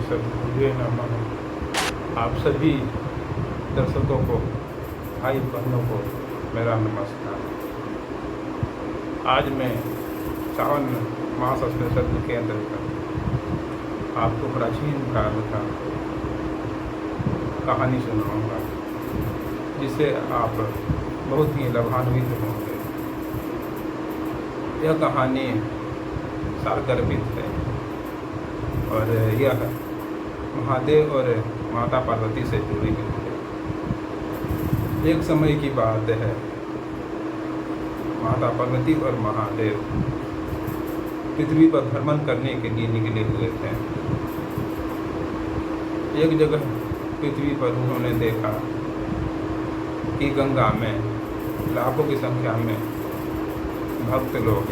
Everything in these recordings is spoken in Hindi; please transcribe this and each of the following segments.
सद्गुरुवे नमः। आप सभी दर्शकों को, भाई बहनों को मेरा नमस्कार। आज मैं सावन मास स्पेशल के अंतर्गत आपको प्राचीन काल का कहानी सुनाऊंगा, जिससे आप बहुत ही लाभान्वित होंगे। यह कहानी सारगर्भित है और यह महादेव और माता पार्वती से जुड़ी हुई है। एक समय की बात है, माता पार्वती और महादेव पृथ्वी पर भ्रमण करने के लिए निकले हुए थे। एक जगह पृथ्वी पर उन्होंने देखा कि गंगा में लाखों की संख्या में भक्त लोग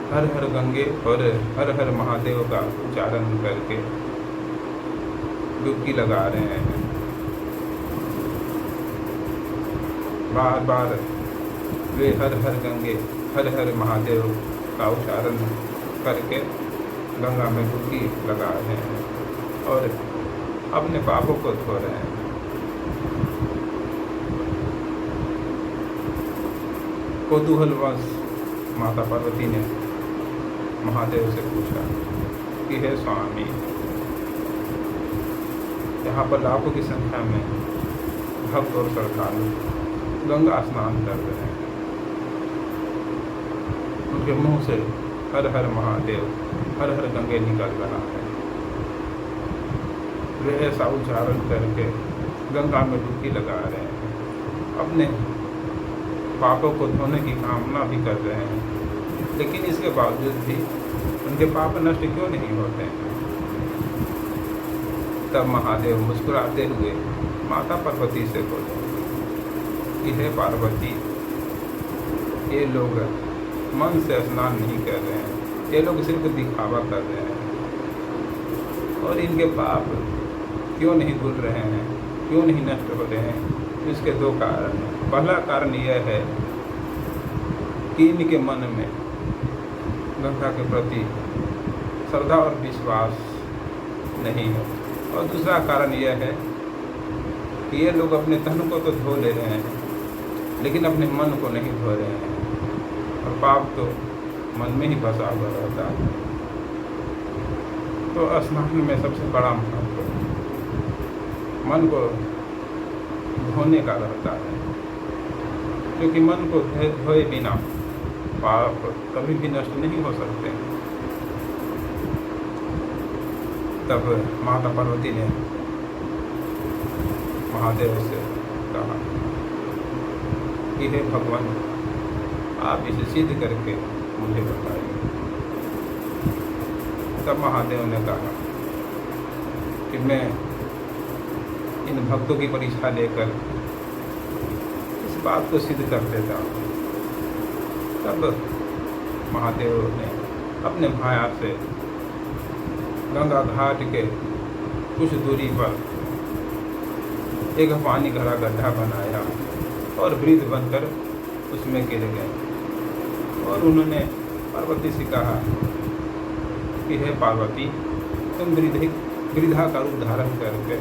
हर हर गंगे और हर हर महादेव का उच्चारण करके डुबकी लगा रहे हैं। बार बार वे हर हर गंगे हर हर महादेव का उच्चारण करके गंगा में डुबकी लगा रहे हैं और अपने पापों को धो रहे हैं। कौतूहलवश माता पार्वती ने महादेव से पूछा कि हे स्वामी, यहाँ पर लाखों की संख्या में भक्त और श्रद्धालु गंगा स्नान कर रहे हैं। उनके मुंह से हर हर महादेव हर हर गंगे निकल रहा है। वे ऐसा उच्चारण करके गंगा में डुबकी लगा रहे हैं, अपने पापों को धोने की कामना भी कर रहे हैं। लेकिन इसके बावजूद भी उनके पाप नष्ट क्यों नहीं होते? तब महादेव मुस्कुराते हुए माता पार्वती से बोले कि हे पार्वती, ये लोग मन से स्नान नहीं कर रहे हैं, ये लोग सिर्फ दिखावा कर रहे हैं। और इनके पाप क्यों नहीं धुल रहे हैं, क्यों नहीं नष्ट हो रहे हैं? इसके दो कारण हैं। पहला कारण यह है कि इनके मन में गंगा के प्रति श्रद्धा और विश्वास नहीं है। और दूसरा कारण यह है कि ये लोग अपने तन को तो धो ले रहे हैं, लेकिन अपने मन को नहीं धो रहे हैं। और पाप तो मन में ही फंसा हुआ रहता है। तो स्नान में सबसे बड़ा महत्व मन को धोने का रहता है, क्योंकि मन को धोए बिना पाप कभी भी नष्ट नहीं हो सकते। तब माता पार्वती ने महादेव से कहा कि हे भगवान, आप इसे सिद्ध करके मुझे बताइए। तब महादेव ने कहा कि मैं इन भक्तों की परीक्षा लेकर इस बात को सिद्ध कर देता हूँ। तब महादेव ने अपने भाया से गंगा घाट के कुछ दूरी पर एक पानी भरा गड्ढा बनाया और वृद्ध बनकर उसमें गिर गए। और उन्होंने पार्वती से कहा कि हे पार्वती, तुम वृद्धा का रूप धारण करके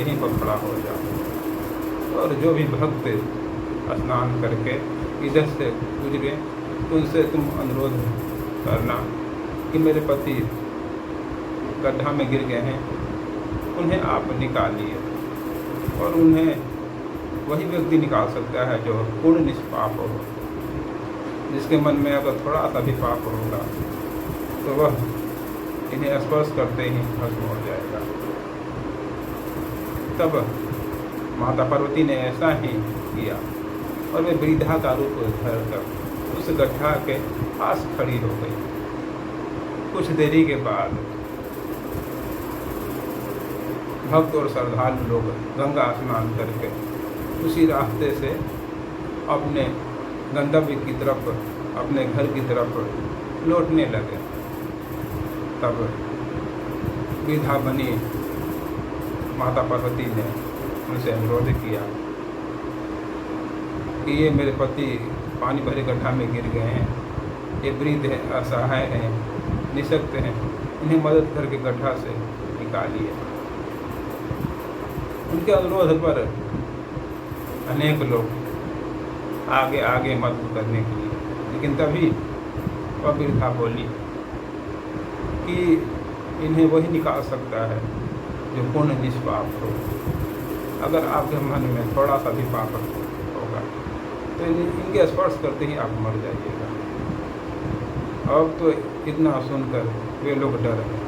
यहीं पर खड़ा हो जाओ, और जो भी भक्त स्नान करके इधर से गुजरे तो उनसे तुम अनुरोध करना कि मेरे पति गड्ढा में गिर गए हैं, उन्हें आप निकालिए। और उन्हें वही व्यक्ति निकाल सकता है जो पूर्ण निष्पाप हो, जिसके मन में अगर थोड़ा सा भी पाप होगा तो वह इन्हें स्पर्श करते ही भस्म हो जाएगा। तब माता पार्वती ने ऐसा ही किया और वे वृद्धा का रूप धरकर उस गड्ढा के पास खड़ी हो गई। कुछ देरी के बाद भक्त और श्रद्धालु लोग गंगा स्नान करके उसी रास्ते से अपने गंतव्य की तरफ, अपने घर की तरफ लौटने लगे। तब विधा बनी माता पार्वती ने उनसे अनुरोध किया कि ये मेरे पति पानी भरे गड्ढा में गिर गए हैं, ये वृद्ध हैं, असहाय हैं, निःशक्त हैं, इन्हें मदद करके गड्ढा से निकालिए। उनके अनुरोध पर अनेक लोग आगे आगे मदद करने के लिए, लेकिन तभी वह वृद्धा बोली कि इन्हें वही निकाल सकता है जो पूर्ण निष्पाप हो। अगर आपके मन में थोड़ा सा भी पाप होगा तो इनके स्पर्श करते ही आप मर जाइएगा। अब तो इतना सुनकर वे लोग डर गए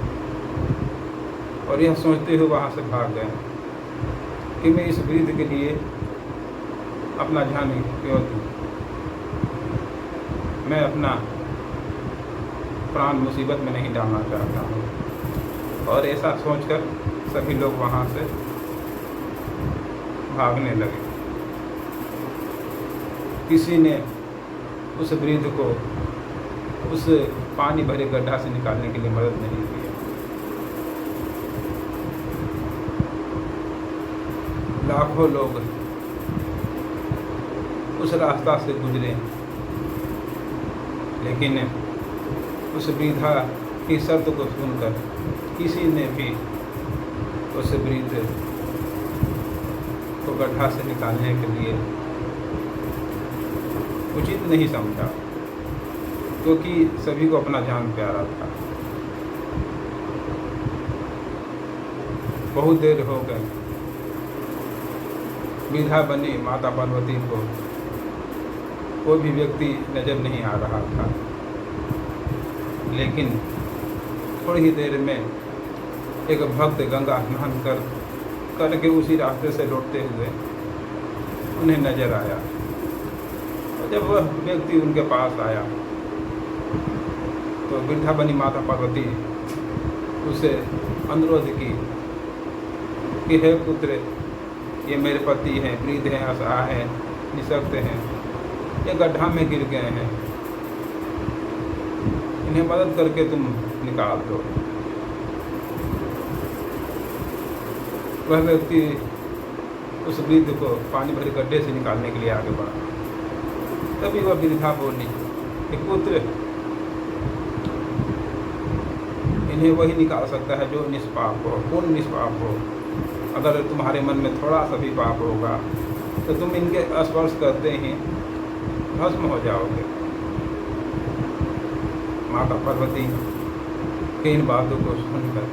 और यह सोचते हुए वहाँ से भाग गए कि मैं इस वृद्ध के लिए अपना जान क्यों दूँ, मैं अपना प्राण मुसीबत में नहीं डालना चाहता हूँ। और ऐसा सोचकर सभी लोग वहाँ से भागने लगे। किसी ने उस वृद्ध को उस पानी भरे गड्ढा से निकालने के लिए मदद नहीं की। लाखों लोग उस रास्ता से गुजरे, लेकिन उस वृद्धा की शर्त को सुनकर किसी ने भी उस वृद्ध को गड्ढा से निकालने के लिए उचित नहीं समझा, क्योंकि सभी को अपना जान प्यारा था। बहुत देर हो गई, वृद्धा बनी माता पार्वती को कोई भी व्यक्ति नजर नहीं आ रहा था, लेकिन थोड़ी ही देर में एक भक्त गंगा स्नान करके उसी रास्ते से लौटते हुए उन्हें नजर आया। और जब वह व्यक्ति उनके पास आया तो वृद्धा बनी माता पार्वती उसे अनुरोध की कि हे पुत्र, ये मेरे पति हैं, वृद्ध हैं, असहाय हैं, निःशक्त हैं, ये गड्ढा में गिर गए हैं, इन्हें मदद करके तुम निकाल दो। वह व्यक्ति उस वृद्ध को पानी भरे गड्ढे से निकालने के लिए आगे बढ़ा। तभी वह वृद्धा बोली कि पुत्र, इन्हें वही निकाल सकता है जो निष्पाप हो, पूर्ण निष्पाप हो। अगर तुम्हारे मन में थोड़ा सा भी पाप होगा तो तुम इनके स्पर्श करते ही भस्म हो जाओगे। माता पार्वती की इन बातों को सुनकर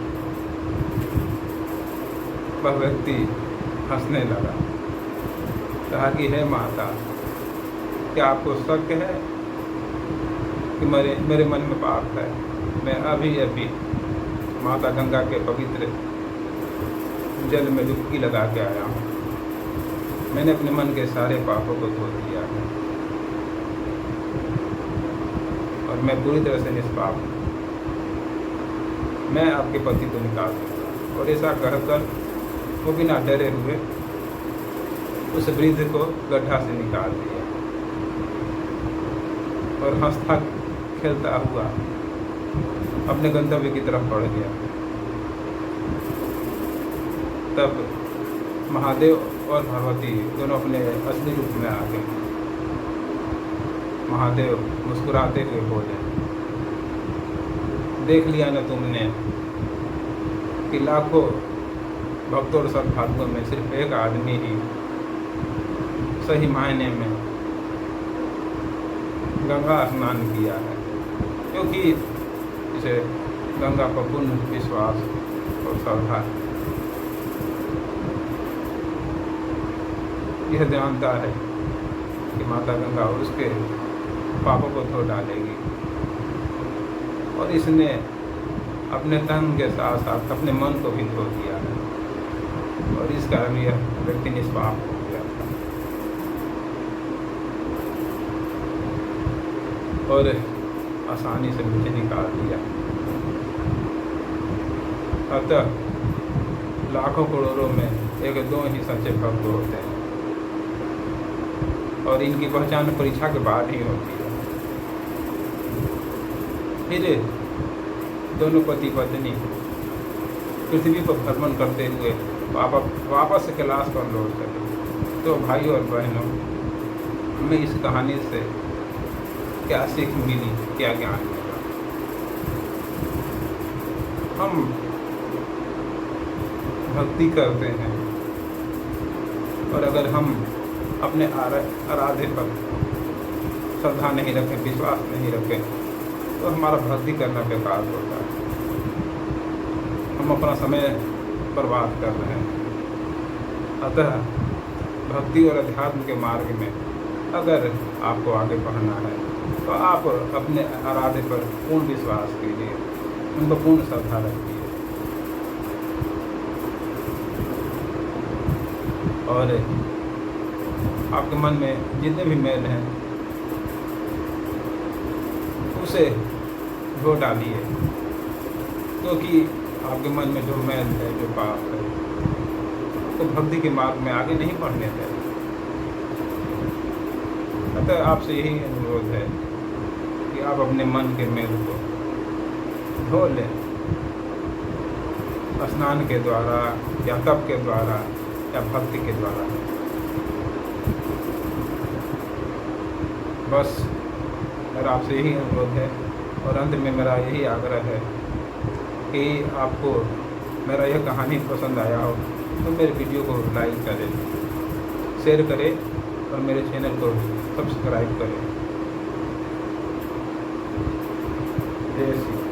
वह व्यक्ति हंसने लगा। कहा कि हे माता, क्या आपको शक है कि मेरे मन में पाप है? मैं अभी अभी माता गंगा के पवित्र जल में डुबकी लगा के आया हूँ। मैंने अपने मन के सारे पापों को धो दिया है और मैं पूरी तरह से निष्पाप हूँ। मैं आपके पति को निकाल दूँगा। और ऐसा कहकर वो बिना डरे हुए उस वृद्ध को गड्ढा से निकाल दिया और हंसता खेलता हुआ अपने गंतव्य की तरफ बढ़ गया। तब महादेव और पार्वती दोनों अपने असली रूप में आ गए। महादेव मुस्कुराते हुए बोले, देख लिया ना तुमने कि लाखों भक्तों और श्रद्धालुओं में सिर्फ एक आदमी ही सही मायने में गंगा स्नान किया है, क्योंकि इसे गंगा पर पूर्ण विश्वास और श्रद्धा है। यह जानता है कि माता गंगा उसके पापों को धो डालेगी और इसने अपने तन के साथ साथ अपने मन को भी धो दिया है और इस कारण यह व्यक्ति निष्पाप हो गया था और आसानी से मुझे निकाल दिया। अतः लाखों करोड़ों में एक दो ही सच्चे भक्त होते हैं और इनकी पहचान परीक्षा के बाद ही होती है। फिर दोनों पति पत्नी पृथ्वी पर भ्रमण करते हुए वापस कैलाश पर लौट सके। तो भाई और बहनों, हमें इस कहानी से क्या सीख मिली, क्या ज्ञान मिला? हम भक्ति करते हैं और अगर हम अपने आराध्य पर श्रद्धा नहीं रखें, विश्वास नहीं रखें, तो हमारा भक्ति करना बेकार होता है। हम अपना समय बर्बाद कर रहे हैं। अतः भक्ति और अध्यात्म के मार्ग में अगर आपको आगे बढ़ना है तो आप अपने आराध्य पर पूर्ण विश्वास कीजिए, उन पर पूर्ण श्रद्धा रखिए और आपके मन में जितने भी मैल हैं उसे धो डालिए, क्योंकि आपके मन में जो मैल है, जो पाप है, तो भक्ति के मार्ग में आगे नहीं बढ़ने दें। अतः आपसे यही अनुरोध है कि आप अपने मन के मैल को धो लें, स्नान के द्वारा या तप के द्वारा या भक्ति के द्वारा। बस मेरा आपसे यही अनुरोध है और अंत में मेरा यही आग्रह है कि आपको मेरा यह कहानी पसंद आया हो तो मेरे वीडियो को लाइक करें, शेयर करें और मेरे चैनल को सब्सक्राइब करें। जय श्री